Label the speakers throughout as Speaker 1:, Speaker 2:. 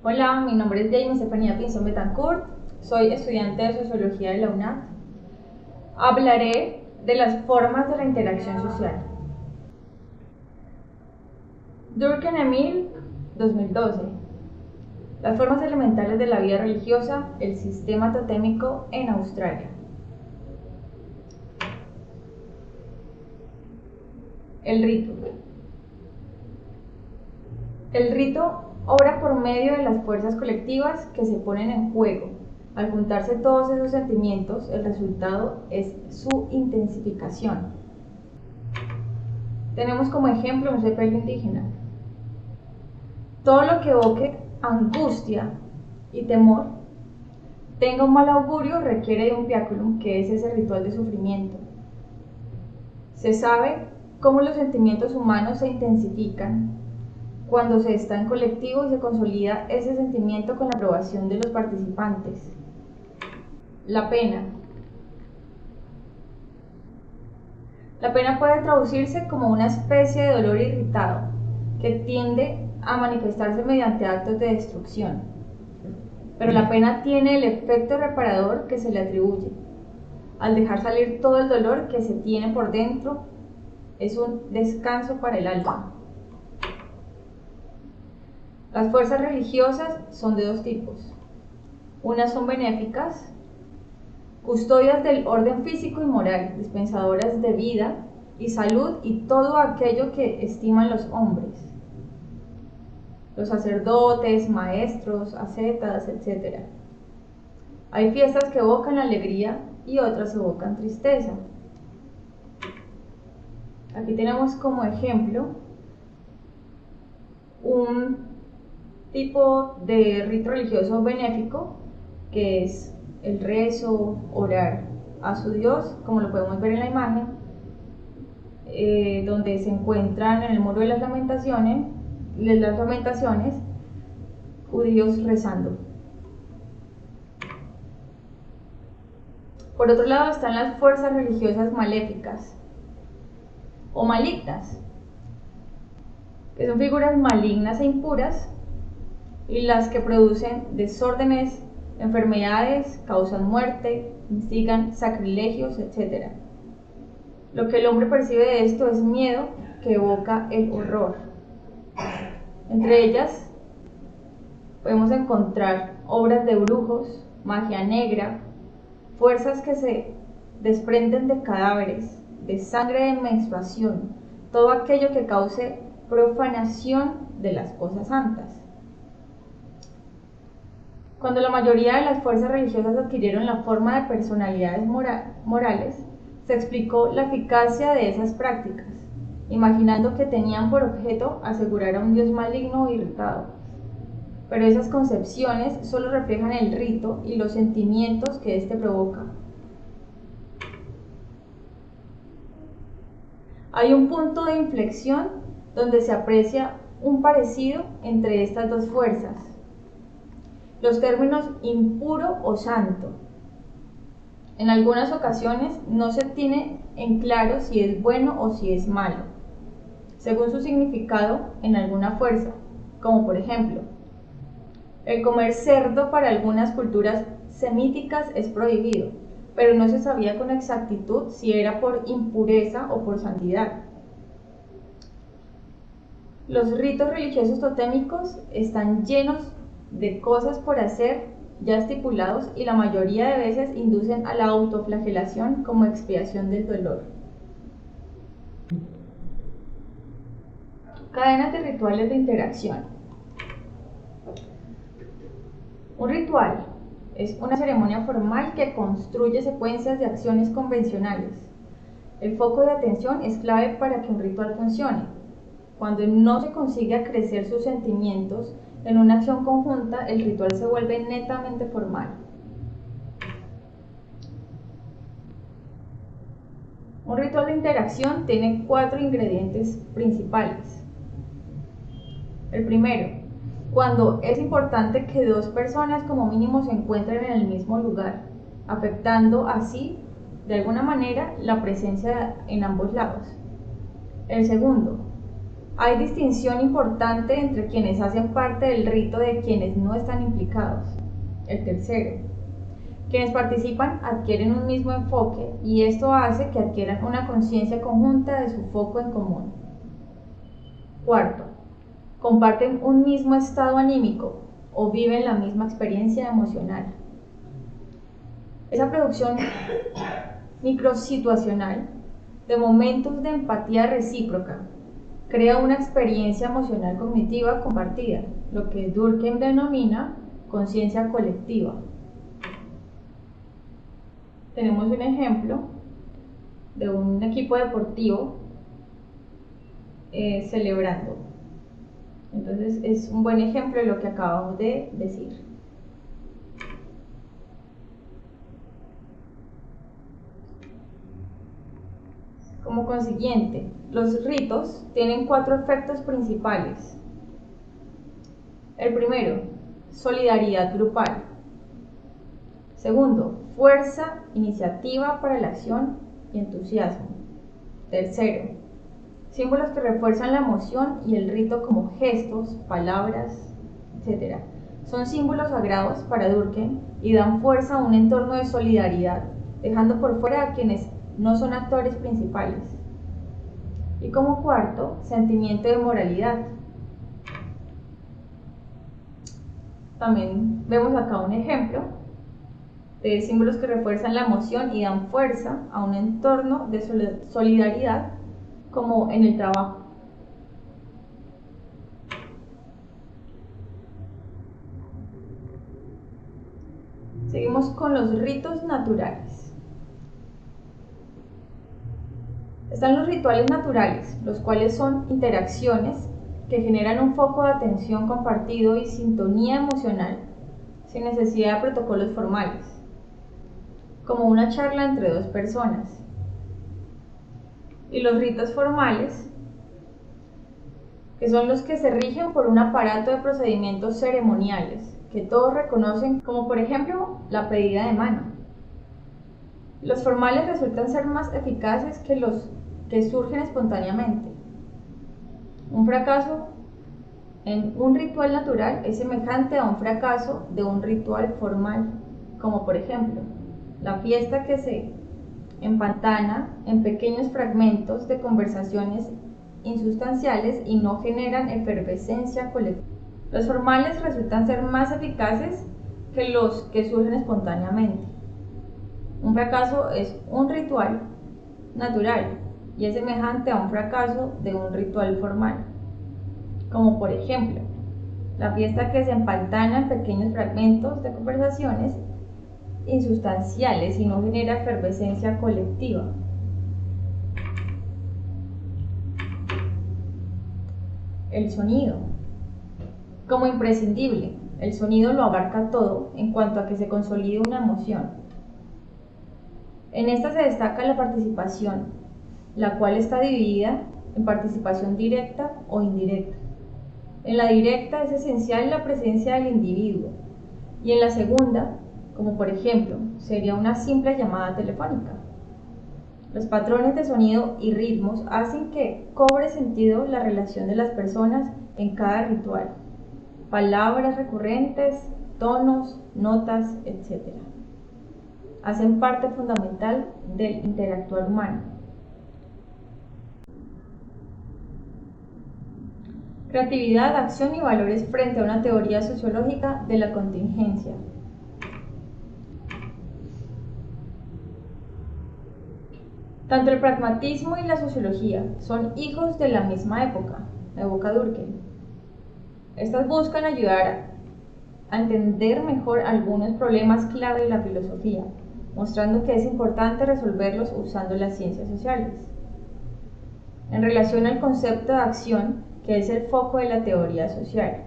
Speaker 1: Hola, mi nombre es Jamie Estefanía Pinzón Betancourt, soy estudiante de Sociología de la UNAD. Hablaré de las formas de la interacción social. Durkheim-Emile, 2012. Las formas elementales de la vida religiosa, el sistema totémico en Australia. El rito. El rito obra por medio de las fuerzas colectivas que se ponen en juego. Al juntarse todos esos sentimientos, el resultado es su intensificación. Tenemos como ejemplo un sepelio indígena. Todo lo que evoque angustia y temor, tenga un mal augurio, requiere de un piaculum, que es ese ritual de sufrimiento. Se sabe cómo los sentimientos humanos se intensifican cuando se está en colectivo y se consolida ese sentimiento con la aprobación de los participantes. La pena. La pena puede traducirse como una especie de dolor irritado que tiende a manifestarse mediante actos de destrucción. Pero la pena tiene el efecto reparador que se le atribuye. Al dejar salir todo el dolor que se tiene por dentro, es un descanso para el alma. Las fuerzas religiosas son de dos tipos. Unas son benéficas, custodias del orden físico y moral, dispensadoras de vida y salud y todo aquello que estiman los hombres. Los sacerdotes, maestros, ascetas, etc. Hay fiestas que evocan alegría y otras evocan tristeza. Aquí tenemos como ejemplo un tipo de rito religioso benéfico, que es el rezo, orar a su Dios, como lo podemos ver en la imagen, donde se encuentran en el muro de las lamentaciones, judíos rezando. Por otro lado están las fuerzas religiosas maléficas o malignas, que son figuras malignas e impuras y las que producen desórdenes, enfermedades, causan muerte, instigan sacrilegios, etc. Lo que el hombre percibe de esto es miedo que evoca el horror. Entre ellas podemos encontrar obras de brujos, magia negra, fuerzas que se desprenden de cadáveres, de sangre de menstruación, todo aquello que cause profanación de las cosas santas. Cuando la mayoría de las fuerzas religiosas adquirieron la forma de personalidades morales, se explicó la eficacia de esas prácticas, imaginando que tenían por objeto asegurar a un Dios maligno o irritado. Pero esas concepciones solo reflejan el rito y los sentimientos que éste provoca. Hay un punto de inflexión donde se aprecia un parecido entre estas dos fuerzas. Los términos impuro o santo. En algunas ocasiones no se tiene en claro si es bueno o si es malo, según su significado en alguna fuerza, como por ejemplo, el comer cerdo para algunas culturas semíticas es prohibido, pero no se sabía con exactitud si era por impureza o por santidad. Los ritos religiosos totémicos están llenos de cosas por hacer ya estipulados y la mayoría de veces inducen a la autoflagelación como expiación del dolor. Cadenas de rituales de interacción. Un ritual es una ceremonia formal que construye secuencias de acciones convencionales. El foco de atención es clave para que un ritual funcione. Cuando no se consigue acrecer sus sentimientos en una acción conjunta, el ritual se vuelve netamente formal. Un ritual de interacción tiene 4 ingredientes principales. El primero, cuando es importante que 2 personas como mínimo se encuentren en el mismo lugar, afectando así de alguna manera la presencia en ambos lados. El segundo, Hay distinción importante entre quienes hacen parte del rito y quienes no están implicados. El tercero, quienes participan adquieren un mismo enfoque y esto hace que adquieran una conciencia conjunta de su foco en común. Cuarto, comparten un mismo estado anímico o viven la misma experiencia emocional. Esa producción microsituacional de momentos de empatía recíproca crea una experiencia emocional cognitiva compartida, lo que Durkheim denomina conciencia colectiva. Tenemos un ejemplo de un equipo deportivo celebrando. Entonces es un buen ejemplo de lo que acabamos de decir. Como consiguiente, los ritos tienen 4 efectos principales. El primero, solidaridad grupal. Segundo, fuerza, iniciativa para la acción y entusiasmo. Tercero, símbolos que refuerzan la emoción y el rito como gestos, palabras, etc. Son símbolos sagrados para Durkheim y dan fuerza a un entorno de solidaridad, dejando por fuera a quienes no son actores principales. Y como cuarto, sentimiento de moralidad. También vemos acá un ejemplo de símbolos que refuerzan la emoción y dan fuerza a un entorno de solidaridad, como en el trabajo. Seguimos con los ritos naturales. Están los rituales naturales, los cuales son interacciones que generan un foco de atención compartido y sintonía emocional, sin necesidad de protocolos formales, como una charla entre 2 personas. Y los ritos formales, que son los que se rigen por un aparato de procedimientos ceremoniales, que todos reconocen, como por ejemplo la pedida de mano. Los formales resultan ser más eficaces que los que surgen espontáneamente. Un fracaso en un ritual natural es semejante a un fracaso de un ritual formal, como por ejemplo la fiesta que se empantana en pequeños fragmentos de conversaciones insustanciales y no generan efervescencia colectiva. Los formales resultan ser más eficaces que los que surgen espontáneamente. Un fracaso es un ritual natural y es semejante a un fracaso de un ritual formal, como por ejemplo la fiesta que se empantana en pequeños fragmentos de conversaciones insustanciales y no genera efervescencia colectiva. El sonido. Como imprescindible, el sonido lo abarca todo en cuanto a que se consolide una emoción. En esta se destaca la participación, la cual está dividida en participación directa o indirecta. En la directa es esencial la presencia del individuo y en la segunda, como por ejemplo, sería una simple llamada telefónica. Los patrones de sonido y ritmos hacen que cobre sentido la relación de las personas en cada ritual. Palabras recurrentes, tonos, notas, etc. hacen parte fundamental del interactuar humano. Creatividad, acción y valores frente a una teoría sociológica de la contingencia. Tanto el pragmatismo y la sociología son hijos de la misma época, la época Durkheim. Estas buscan ayudar a entender mejor algunos problemas clave de la filosofía, mostrando que es importante resolverlos usando las ciencias sociales. En relación al concepto de acción, que es el foco de la teoría social,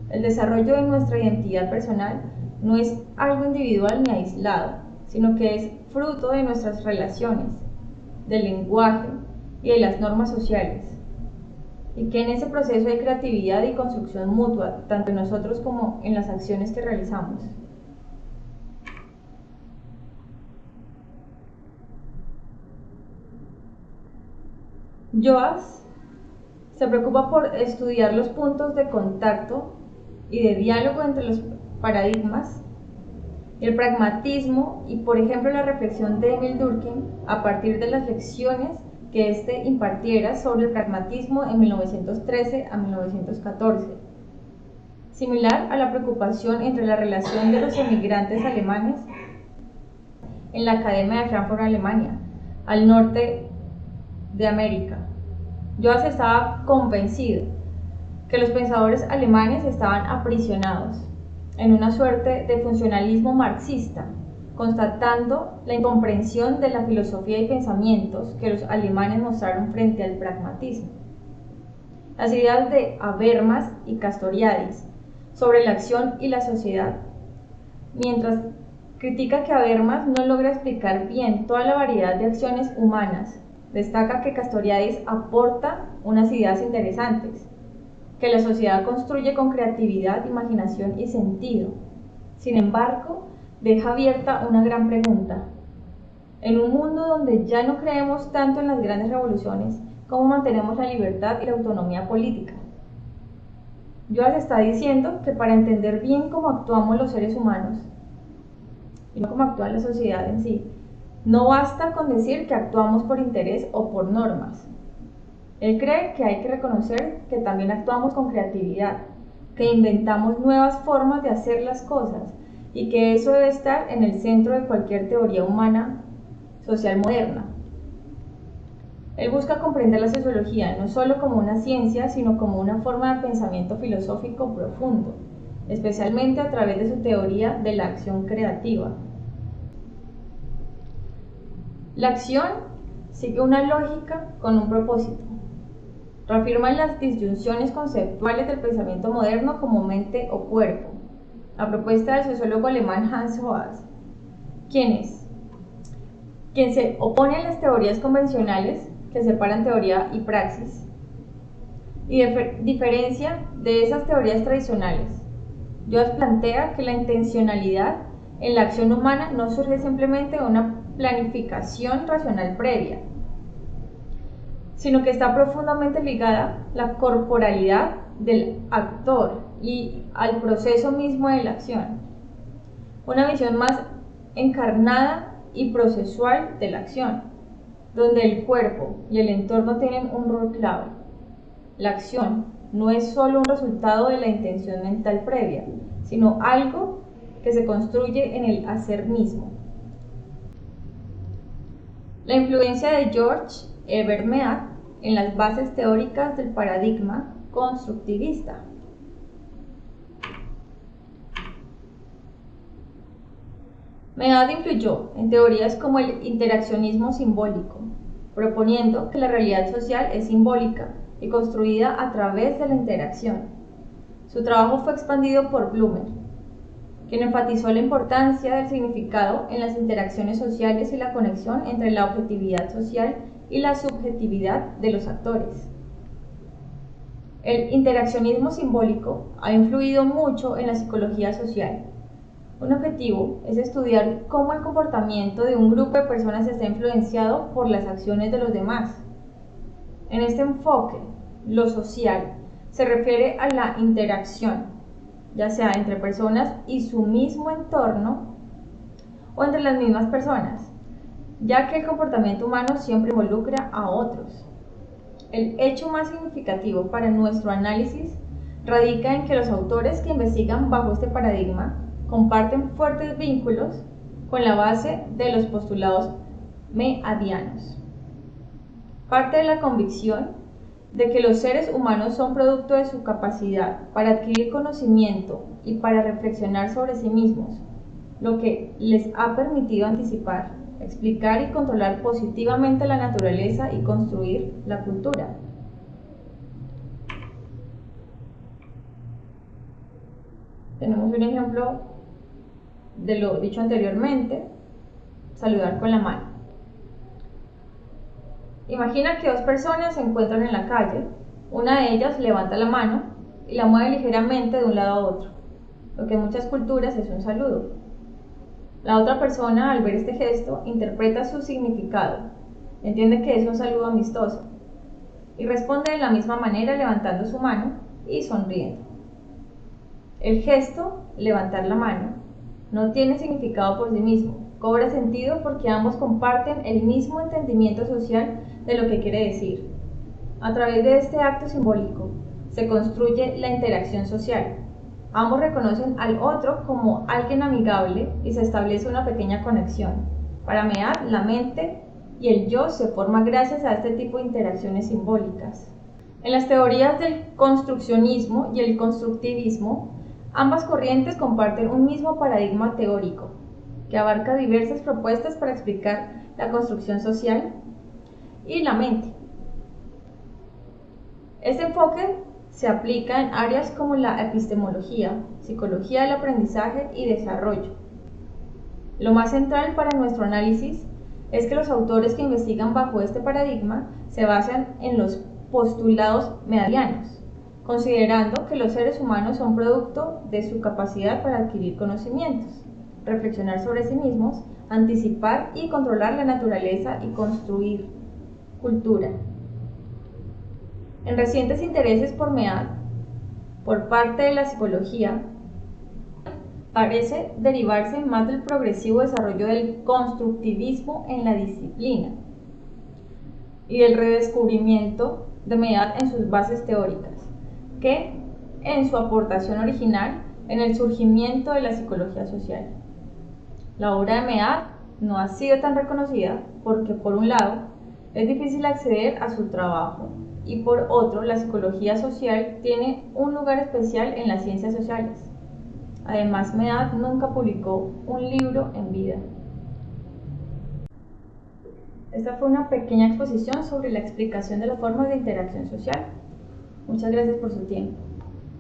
Speaker 1: el desarrollo de nuestra identidad personal no es algo individual ni aislado, sino que es fruto de nuestras relaciones, del lenguaje y de las normas sociales, y que en ese proceso hay creatividad y construcción mutua, tanto en nosotros como en las acciones que realizamos. Joas se preocupa por estudiar los puntos de contacto y de diálogo entre los paradigmas, el pragmatismo y, por ejemplo, la reflexión de Emil Durkheim a partir de las lecciones que éste impartiera sobre el pragmatismo en 1913 a 1914. Similar a la preocupación entre la relación de los emigrantes alemanes en la Academia de Frankfurt, Alemania, al norte de América. Joas estaba convencido que los pensadores alemanes estaban aprisionados en una suerte de funcionalismo marxista, constatando la incomprensión de la filosofía y pensamientos que los alemanes mostraron frente al pragmatismo. Las ideas de Habermas y Castoriadis sobre la acción y la sociedad, mientras critica que Habermas no logra explicar bien toda la variedad de acciones humanas, destaca que Castoriadis aporta unas ideas interesantes, que la sociedad construye con creatividad, imaginación y sentido. Sin embargo, deja abierta una gran pregunta. En un mundo donde ya no creemos tanto en las grandes revoluciones, ¿cómo mantenemos la libertad y la autonomía política? Joas está diciendo que para entender bien cómo actuamos los seres humanos, y no cómo actúa la sociedad en sí, no basta con decir que actuamos por interés o por normas. Él cree que hay que reconocer que también actuamos con creatividad, que inventamos nuevas formas de hacer las cosas y que eso debe estar en el centro de cualquier teoría humana social moderna. Él busca comprender la sociología no solo como una ciencia, sino como una forma de pensamiento filosófico profundo, especialmente a través de su teoría de la acción creativa. La acción sigue una lógica con un propósito. Reafirma las disyunciones conceptuales del pensamiento moderno como mente o cuerpo, a propuesta del sociólogo alemán Hans Joas, quien se opone a las teorías convencionales que separan teoría y praxis, y diferencia de esas teorías tradicionales. Joas plantea que la intencionalidad en la acción humana no surge simplemente de una planificación racional previa, sino que está profundamente ligada la corporalidad del actor y al proceso mismo de la acción. Una visión más encarnada y procesual de la acción, donde el cuerpo y el entorno tienen un rol clave. La acción no es solo un resultado de la intención mental previa, sino algo que se construye en el hacer mismo. La influencia de George Herbert Mead en las bases teóricas del paradigma constructivista. Mead influyó en teorías como el interaccionismo simbólico, proponiendo que la realidad social es simbólica y construida a través de la interacción. Su trabajo fue expandido por Blumer, quien enfatizó la importancia del significado en las interacciones sociales y la conexión entre la objetividad social y la subjetividad de los actores. El interaccionismo simbólico ha influido mucho en la psicología social. Un objetivo es estudiar cómo el comportamiento de un grupo de personas está influenciado por las acciones de los demás. En este enfoque, lo social se refiere a la interacción, ya sea entre personas y su mismo entorno o entre las mismas personas, ya que el comportamiento humano siempre involucra a otros. El hecho más significativo para nuestro análisis radica en que los autores que investigan bajo este paradigma comparten fuertes vínculos con la base de los postulados meadianos. Parte de la convicción de que los seres humanos son producto de su capacidad para adquirir conocimiento y para reflexionar sobre sí mismos, lo que les ha permitido anticipar, explicar y controlar positivamente la naturaleza y construir la cultura. Tenemos un ejemplo de lo dicho anteriormente: saludar con la mano. Imagina que dos personas se encuentran en la calle. Una de ellas levanta la mano y la mueve ligeramente de un lado a otro, lo que en muchas culturas es un saludo. La otra persona, al ver este gesto, interpreta su significado. Entiende que es un saludo amistoso. y responde de la misma manera levantando su mano y sonriendo. El gesto, levantar la mano, no tiene significado por sí mismo, cobra sentido porque ambos comparten el mismo entendimiento social de lo que quiere decir. A través de este acto simbólico se construye la interacción social. Ambos reconocen al otro como alguien amigable y se establece una pequeña conexión. Para Mead, la mente y el yo se forman gracias a este tipo de interacciones simbólicas. En las teorías del construccionismo y el constructivismo, ambas corrientes comparten un mismo paradigma teórico, que abarca diversas propuestas para explicar la construcción social y la mente. Este enfoque se aplica en áreas como la epistemología, psicología del aprendizaje y desarrollo. Lo más central para nuestro análisis es que los autores que investigan bajo este paradigma se basan en los postulados meadianos, considerando que los seres humanos son producto de su capacidad para adquirir conocimientos, reflexionar sobre sí mismos, anticipar y controlar la naturaleza y construir cultura. En recientes intereses por Mead, por parte de la psicología, parece derivarse más del progresivo desarrollo del constructivismo en la disciplina y del redescubrimiento de Mead en sus bases teóricas, que en su aportación original en el surgimiento de la psicología social. La obra de Mead no ha sido tan reconocida porque, por un lado, es difícil acceder a su trabajo y por otro, la psicología social tiene un lugar especial en las ciencias sociales. Además, Mead nunca publicó un libro en vida. Esta fue una pequeña exposición sobre la explicación de las formas de interacción social. Muchas gracias por su tiempo.